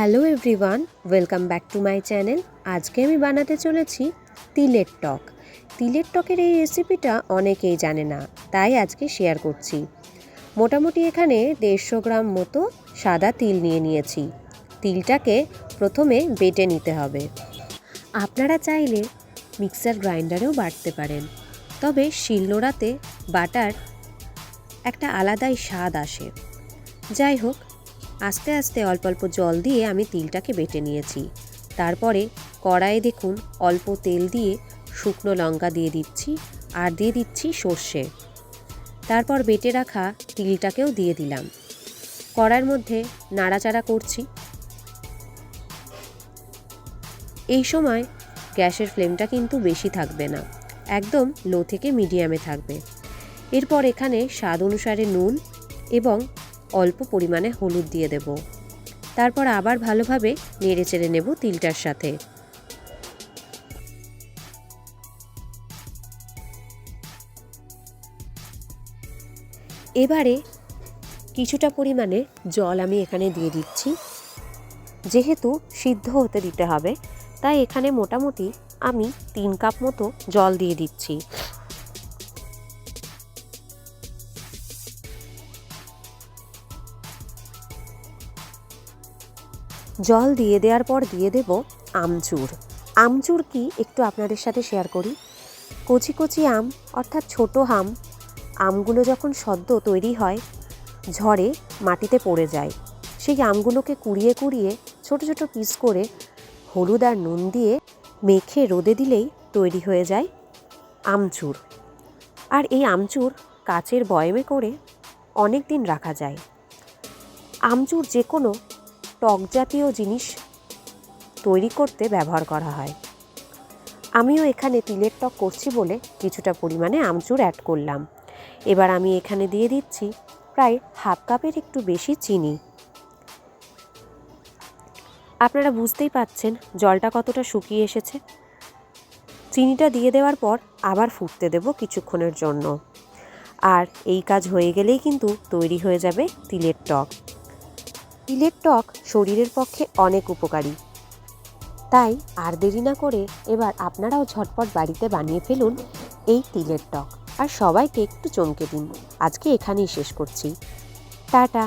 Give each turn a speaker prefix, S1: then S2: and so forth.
S1: Hello everyone, welcome back to my channel. আজকে আমি বানাতে চলেছি তিলের টক। তিলের টকের এই রেসিপিটা অনেকেই জানে না, তাই আজকে শেয়ার করছি। মোটামুটি এখানে 150 গ্রাম মতো সাদা তিল নিয়েছি। তিলটাকে প্রথমে বেটে নিতে হবে। আপনারা চাইলে মিক্সার গ্রাইন্ডারেও বাটতে পারেন, তবে শিলনোড়াতে বাটার একটা আলাদাই স্বাদ আসে। যাই হোক, আস্তে আস্তে অল্প অল্প জল দিয়ে আমি তিলটাকে বেটে নিয়েছি। তারপরে কড়াইয়ে দেখুন অল্প তেল দিয়ে শুকনো লঙ্কা দিয়ে দিচ্ছি আর দিয়ে দিচ্ছি সর্ষে। তারপর বেটে রাখা তিলটাকেও দিয়ে দিলাম। কড়াইয়ের মধ্যে নাড়াচাড়া করছি। এই সময় গ্যাসের ফ্লেমটা কিন্তু বেশি থাকবে না, একদম লো থেকে মিডিয়ামে থাকবে। এরপর এখানে স্বাদ অনুসারে নুন এবং অল্প পরিমাণে হলুদ দিয়ে দেব। তারপর আবার ভালোভাবে নেড়ে চেড়ে নেব তিলটার সাথে। এবারে কিছুটা পরিমাণে জল আমি এখানে দিয়ে দিচ্ছি। যেহেতু সিদ্ধ হতে দিতে হবে, তাই এখানে মোটামুটি আমি 3 কাপ মতো জল দিয়ে দিচ্ছি। জল দিয়ে দেওয়ার পর দিয়ে দেব আমচুর। আমচুর কি একটু আপনাদের সাথে শেয়ার করি। কচি কচি আম, অর্থাৎ ছোট আমগুলো যখন সদ্য তৈরি হয় ঝড়ে মাটিতে পড়ে যায়, সেই আমগুলোকে কুড়িয়ে কুড়িয়ে ছোট ছোট পিস করে হলুদ আর নুন দিয়ে মেখে রোদে দিলেই তৈরি হয়ে যায় আমচুর। আর এই আমচুর কাচের বয়ামে করে অনেক দিন রাখা যায়। আমচুর যে কোনো টক জাতীয় জিনিস তৈরি করতে ব্যবহার করা হয়। আমিও এখানে তিলের টক করছি বলে কিছুটা পরিমাণে আমচুর অ্যাড করলাম। এবার আমি এখানে দিয়ে দিচ্ছি প্রায় হাফ কাপের একটু বেশি চিনি। আপনারা বুঝতেই পাচ্ছেন জলটা কতটা শুকিয়ে এসেছে। চিনিটা দিয়ে দেওয়ার পর আবার ফুটতে দেব কিছুক্ষণের জন্য। আর এই কাজ হয়ে গেলেই কিন্তু তৈরি হয়ে যাবে তিলের টক। তিলের টক শরীরের পক্ষে অনেক উপকারী, তাই আর দেরি না করে এবার আপনারাও ঝটপট বাড়িতে বানিয়ে ফেলুন এই তিলের টক, আর সবাইকে একটু চমকে দিন। আজকে এখানেই শেষ করছি। টাটা।